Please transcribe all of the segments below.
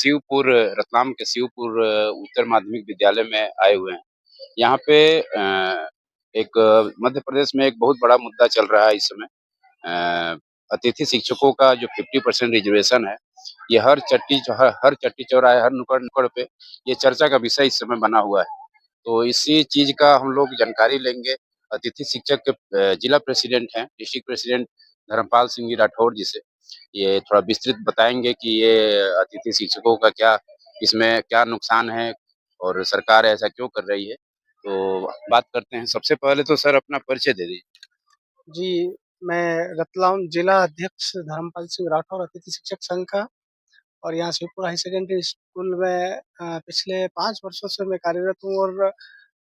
शिवपुर रतलाम के शिवपुर उत्तर माध्यमिक विद्यालय में आए हुए हैं। यहाँ पे एक मध्य प्रदेश में एक बहुत बड़ा मुद्दा चल रहा है इस समय। अतिथि शिक्षकों का जो 50% रिजर्वेशन है, ये हर चट्टी चौराहे, हर नुक्कड़ पे ये चर्चा का विषय इस समय बना हुआ है। तो इसी चीज का हम लोग जानकारी लेंगे अतिथि शिक्षक के जिला प्रेसिडेंट हैं, डिस्ट्रिक्ट प्रेसिडेंट धर्मपाल सिंह जी राठौर जी से। ये थोड़ा विस्तृत बताएंगे कि ये अतिथि शिक्षकों का क्या, इसमें क्या नुकसान है और सरकार ऐसा क्यों कर रही है। तो बात करते हैं। सबसे पहले तो सर अपना परिचय दे दीजिए। जी, मैं रतलाम जिला अध्यक्ष धर्मपाल सिंह राठौर अतिथि शिक्षक संघ का और यहाँ शिवपुर हाई सेकेंडरी स्कूल में पिछले 5 वर्षों से मैं कार्यरत हूँ और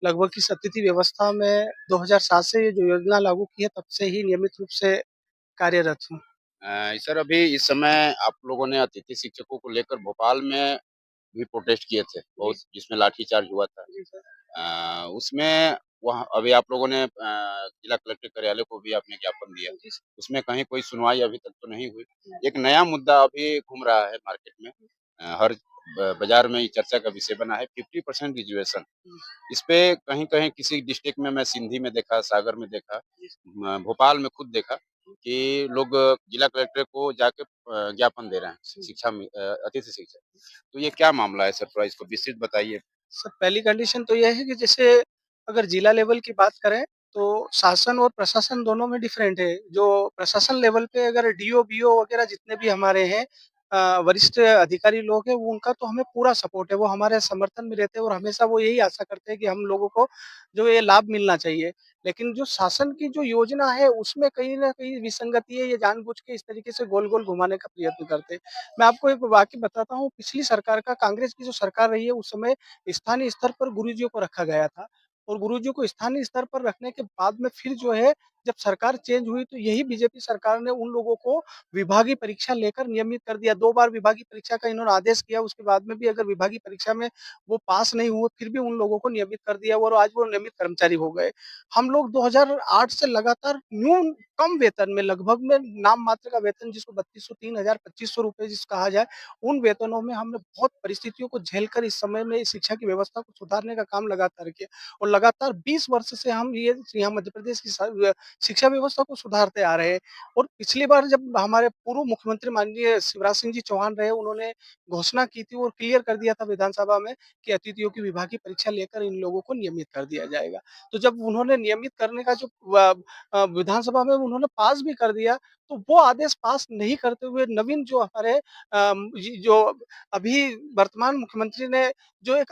लगभग इस अतिथि व्यवस्था में 2007 से ये जो योजना लागू की है तब से ही नियमित रूप से कार्यरत हूँ। सर अभी इस समय आप लोगों ने अतिथि शिक्षकों को लेकर भोपाल में भी प्रोटेस्ट किए थे जी, बहुत, जिसमें लाठीचार्ज हुआ था। जी सर। उसमें वहाँ अभी आप लोगों ने जिला कलेक्टर कार्यालय को भी आपने ज्ञापन दिया। जी सर। उसमें कहीं कोई सुनवाई अभी तक तो नहीं हुई। एक नया मुद्दा अभी घूम रहा है मार्केट में। हर बाजार में ये चर्चा का विषय बना है 50% रिजर्वेशन। इस पे कहीं-कहीं किसी डिस्ट्रिक्ट में मैं सिंधी में देखा, सागर में देखा, भोपाल में खुद देखा कि लोग जिला कलेक्टर को जाके ज्ञापन दे रहे हैं अतिथि शिक्षक। तो ये क्या मामला है सर? थोड़ा इसको विस्तृत बताइए। सर पहली कंडीशन तो ये है कि जैसे अगर जिला लेवल की बात करें तो शासन और प्रशासन दोनों में डिफरेंट है। जो प्रशासन लेवल पे अगर डीओ, बीओ वगैरह जितने भी हमारे हैं वरिष्ठ अधिकारी लोग हैं वो उनका तो हमें पूरा सपोर्ट है। वो हमारे समर्थन में रहते हैं और हमेशा वो यही आशा करते हैं कि हम लोगों को जो ये लाभ मिलना चाहिए। लेकिन जो शासन की जो योजना है उसमें कहीं न कहीं विसंगति है, ये जानबूझ के इस तरीके से गोल-गोल घुमाने का प्रयत्न करते हैं। मैं आपको एक वाक़या बताता हूँ, पिछली सरकार का कांग्रेस की जो सरकार रही है उस समय स्थानीय स्तर पर गुरुजियों को रखा गया था और गुरुजियों को स्थानीय स्तर पर रखने के बाद में फिर जो है जब सरकार चेंज हुई तो यही बीजेपी सरकार ने उन लोगों को विभागीय परीक्षा लेकर नियमित कर दिया। 2 बार विभागीय परीक्षा का इन्होंने आदेश किया, उसके बाद में भी अगर विभागीय परीक्षा में वो पास नहीं हुए फिर भी उन लोगों को नियमित कर दिया और आज वो नियमित कर्मचारी हो गए। हम लोग 2008 से लगातार कम वेतन में लगभग में नाम मात्र का वेतन जिसको 3200, 3000, 2500 रुपए जिसको कहा जाए उन वेतनों में हमने बहुत परिस्थितियों को झेलकर इस समय में इस शिक्षा की व्यवस्था को सुधारने का काम लगातार किया और लगातार 20 वर्ष से हम ये यहाँ मध्य प्रदेश की शिक्षा व्यवस्था को सुधारते आ रहे हैं और पिछली बार जब हमारे पूर्व मुख्यमंत्री माननीय शिवराज सिंह जी चौहान रहे, उन्होंने घोषणा की थी और क्लियर कर दिया था विधानसभा में कि अतिथियों की विभागीय परीक्षा लेकर इन लोगों को नियमित कर दिया जाएगा। तो जब उन्होंने नियमित करने का जो विधानसभा में उन्होंने पास भी कर दिया, तो वो आदेश पास नहीं करते हुए नवीन जो हमारे ये जो अभी वर्तमान मुख्यमंत्री ने जो एक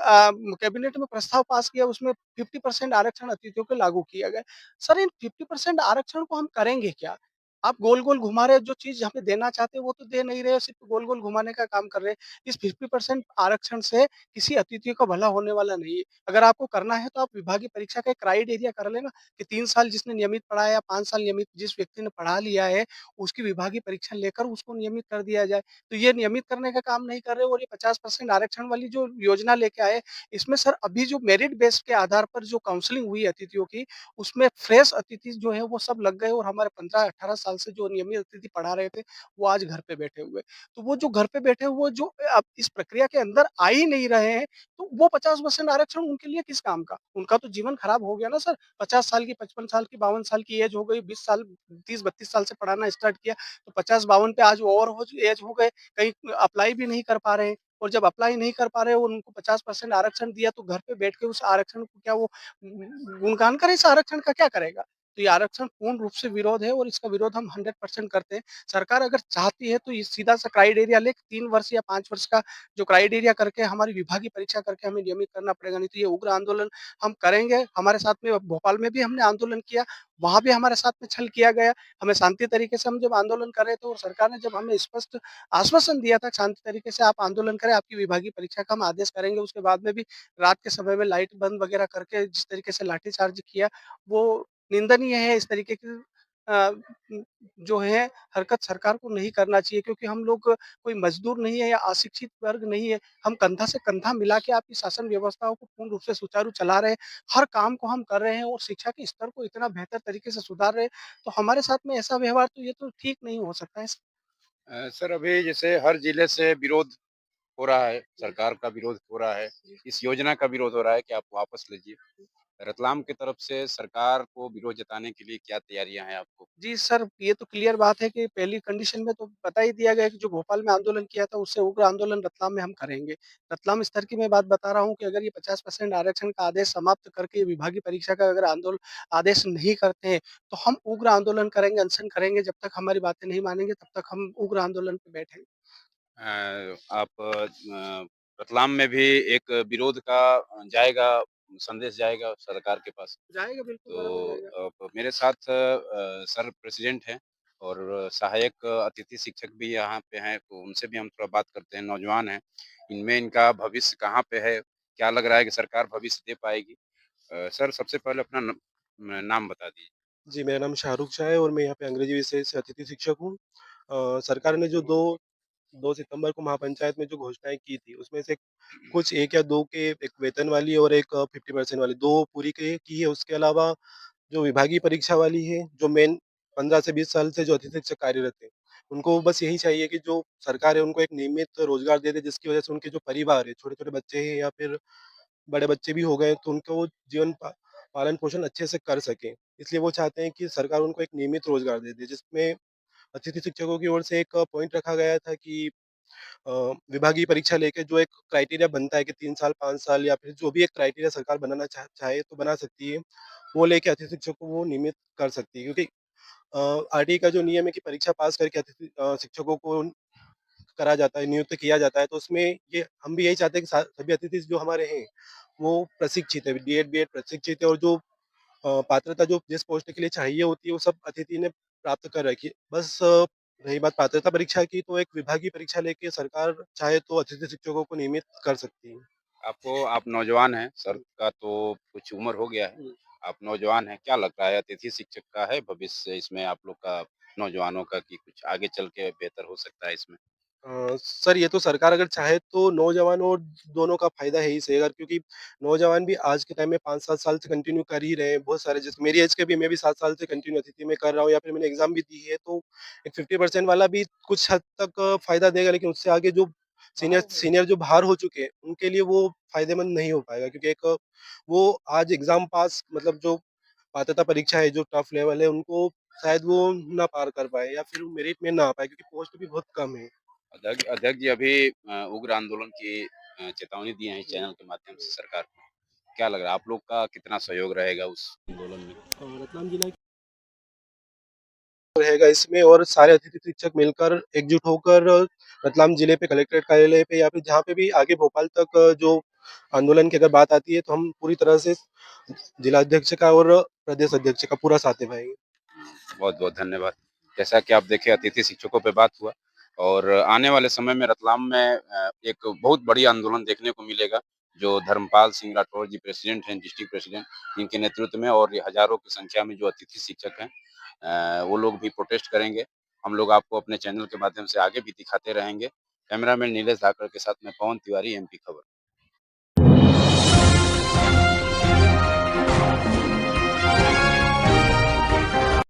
कैबिनेट में प्रस्ताव पास किया उसमें 50% आरक्षण अतिथियों को लागू किया गया। सर इन 50% आरक्षण को हम करेंगे क्या? आप गोल-गोल घुमा रहे हो, जो चीज़ हमें देना चाहते हो वो तो दे नहीं रहे हो, सिर्फ़ गोल-गोल घुमाने का काम कर रहे हैं। इस 50% आरक्षण से किसी अतिथि का भला होने वाला नहीं है। अगर आपको करना है तो आप विभागीय परीक्षा का एक क्राइटेरिया कर लेना कि 3 साल जिसने नियमित पढ़ा है या 5 साल नियमित जिस व्यक्ति ने पढ़ा लिया है, उसकी विभागीय परीक्षा लेकर उसको नियमित कर दिया जाए। तो ये नियमित करने का काम नहीं कर रहे और ये 50% आरक्षण वाली जो योजना लेके आए, इसमें सर अभी जो मेरिट बेस के आधार पर जो काउंसलिंग हुई अतिथियों की, उसमें फ्रेश अतिथि जो है वो सब लग गए और हमारे 15-18 साल से जो नियमित अतिथि पढ़ा रहे थे, वो आज घर पे बैठे हुए। तो वो जो घर पे बैठे हुए जो अब इस प्रक्रिया के अंदर आ ही नहीं रहे हैं, तो वो 50% आरक्षण उनके लिए किस काम का? उनका तो जीवन खराब हो गया ना सर। 50 साल की, 55 साल की, 52 साल की एज हो गई, 20 साल 30-32 साल से पढ़ाना स्टार्ट किया, तो 50-52 पे आज ओवर हो एज हो गए, कहीं अप्लाई भी नहीं कर पा रहे हैं और जब अप्लाई नहीं कर पा रहे हो और उनको 50% आरक्षण दिया तो घर पे बैठ के उस आरक्षण को क्या वो गुणगान करे इस आरक्षण का क्या करेगा? तो ये आरक्षण पूर्ण रूप से विरोध है और इसका विरोध हम 100% करते हैं। सरकार अगर चाहती है तो ये सीधा-सा क्राइटेरिया ले 3 वर्ष या 5 वर्ष का जो क्राइटेरिया करके हमारी विभागीय परीक्षा करके हमें नियमित करना पड़ेगा, नहीं तो ये उग्र आंदोलन हम करेंगे। हमारे साथ में भोपाल में भी हमने आंदोलन किया, वहाँ भी हमारे साथ में छल किया गया। हमें शांति तरीके से हम जब आंदोलन कर रहे थे और सरकार ने जब हमें स्पष्ट आश्वासन दिया था शांति तरीके से आप आंदोलन करें, आपकी विभागीय परीक्षा का हम आदेश करेंगे। उसके बाद में भी रात के समय में लाइट बंद वगैरह करके जिस तरीके से लाठीचार्ज किया, वो निंदनीय है। इस तरीके की अ, जो है हरकत सरकार को नहीं करना चाहिए क्योंकि हम लोग कोई मज़दूर नहीं है या अशिक्षित वर्ग नहीं है। हम कंधा से कंधा मिला के आपकी शासन व्यवस्थाओं को पूर्ण रूप से सुचारू चला रहे हैं। हर काम को हम कर रहे हैं और शिक्षा के स्तर को इतना बेहतर तरीके से सुधार रहे हैं, तो हमारे साथ में ऐसा व्यवहार तो ये तो ठीक नहीं हो सकता है। सर अभी जैसे हर जिले से विरोध हो रहा है, सरकार का विरोध हो रहा है, इस योजना का विरोध हो रहा है कि आप वापस लीजिए। रतलाम की तरफ से सरकार को विरोध जताने के लिए क्या तैयारियाँ हैं आपको? जी सर, ये तो क्लियर बात है कि पहली कंडीशन में तो बता ही दिया गया है कि जो भोपाल में आंदोलन किया था, उससे उग्र आंदोलन रतलाम में हम करेंगे। रतलाम स्तर की मैं बात बता रहा हूँ कि अगर ये 50% आरक्षण का आदेश समाप्त करके विभागीय परीक्षा का अगर आदेश नहीं करते हैं, तो हम उग्र आंदोलन करेंगे, अनशन करेंगे। जब तक हमारी बातें नहीं मानेंगे, तब तक हम उग्र आंदोलन पे बैठेंगे। आप रतलाम में भी एक विरोध का जाएगा संदेश जाएगा सरकार के पास। जाएगा, बिल्कुल बराबर तो जाएगा। मेरे साथ सर प्रेसिडेंट हैं और सहायक अतिथि शिक्षक भी यहाँ पे हैं, तो उनसे भी हम थोड़ा बात करते हैं, नौजवान हैं। इनमें इनका भविष्य कहाँ पे है? क्या लग रहा है कि सरकार भविष्य दे पाएगी? सर सबसे पहले अपना नाम बता दीजिए। जी, मेरा नाम शाहरुख शाह है और मैं यहाँ पे अंग्रेजी विषय से अतिथि शिक्षक हूँ। सरकार ने जो 2 सितंबर को महापंचायत में जो घोषणाएँ की थी, उसमें से कुछ 1 या 2 के एक वेतन वाली और एक 50% वाली 2 पूरी की है। उसके अलावा जो विभागीय परीक्षा वाली है, जो मेन 15 से 20 साल से जो अतिथि शिक्षक कार्यरत हैं, उनको बस यही चाहिए कि जो सरकार है उनको एक नियमित रोज़गार दे दे, जिसकी वजह से उनके जो परिवार है, छोटे-छोटे बच्चे हैं या फिर बड़े बच्चे भी हो गए, तो उनको वो जीवन पालन-पोषण अच्छे से कर सकें। इसलिए वो चाहते हैं कि सरकार उनको एक नियमित रोज़गार दे दे, जिसमें अतिथि शिक्षकों की ओर से एक पॉइंट रखा गया था कि अ, विभागीय परीक्षा लेके जो एक क्राइटेरिया बनता है कि 3 साल, 5 साल या फिर जो भी एक क्राइटेरिया सरकार बनाना चाहे तो बना सकती है। वो लेके अतिथि शिक्षक को वो नियमित कर सकती है, क्योंकि आरटीई का जो नियम है कि परीक्षा पास करके शिक्षकों को करा जाता है, नियुक्त किया जाता है, तो उसमें ये हम भी यही चाहते हैं कि सभी अतिथि जो हमारे हैं, वो प्रशिक्षित है, डीएड, बीएड प्रशिक्षित है और जो पात्रता जो जिस पोस्ट के लिए चाहिए होती है, वो सब अतिथि ने प्राप्त कर रखी है। बस रही बात पात्रता परीक्षा की, तो एक विभागीय परीक्षा लेके सरकार चाहे तो अतिथि शिक्षकों को नियमित कर सकती है। आप नौजवान हैं, सर हुँ, का तो कुछ उम्र हो गया है। हुँ। आप नौजवान हैं, क्या लगता है अतिथि शिक्षक का है भविष्य इसमें आप लोग का नौजवानों का कि कुछ आगे चल के बेहतर हो सकता है इसमें? सर ये तो सरकार अगर चाहे तो नौजवान और दोनों का फ़ायदा है ही सही, अगर क्योंकि नौजवान भी आज के टाइम में 5-7 साल से कंटिन्यू कर ही रहे हैं। बहुत सारे जैसे मेरी एज के भी मैं भी 7 साल से कंटिन्यू अतिथि में कर रहा हूँ या फिर मैंने एग्ज़ाम भी दी है, तो एक 50% वाला भी कुछ हद तक फ़ायदा देगा, लेकिन उससे आगे जो सीनियर सीनियर जो बाहर हो चुके हैं, उनके लिए वो फ़ायदेमंद नहीं हो पाएगा, क्योंकि एक वो आज एग्ज़ाम पास मतलब जो पात्रता परीक्षा है, जो टफ लेवल है, उनको शायद वो ना पार कर पाएँ या फिर मेरिट में ना आ पाएँ, क्योंकि पोस्ट भी बहुत कम है। अध्यक्ष जी अभी उग्र आंदोलन की चेतावनी दी है इस चैनल के माध्यम से सरकार को। क्या लग रहा है आप लोग का कितना सहयोग रहेगा उस आंदोलन में? रतलाम जिला रहेगा इसमें और सारे अतिथि शिक्षक मिलकर एकजुट होकर रतलाम जिले पे कलेक्ट्रेट कार्यालय पे या फिर जहाँ पे भी आगे भोपाल तक जो आंदोलन की अगर बात आती है, तो हम पूरी तरह से जिला अध्यक्ष का और प्रदेश अध्यक्ष का पूरा साथ निभाएंगे। बहुत-बहुत धन्यवाद। जैसा कि आप देखे अतिथि शिक्षकों पे बात हुआ और आने वाले समय में रतलाम में एक बहुत बड़ी आंदोलन देखने को मिलेगा, जो धर्मपाल सिंह राठौर जी प्रेसिडेंट हैं, डिस्ट्रिक्ट प्रेसिडेंट, इनके नेतृत्व में और ये हज़ारों की संख्या में जो अतिथि शिक्षक हैं वो लोग भी प्रोटेस्ट करेंगे। हम लोग आपको अपने चैनल के माध्यम से आगे भी दिखाते रहेंगे। कैमरामैन नीलेश धाकड़ के साथ मैं पवन तिवारी, एमपी खबर।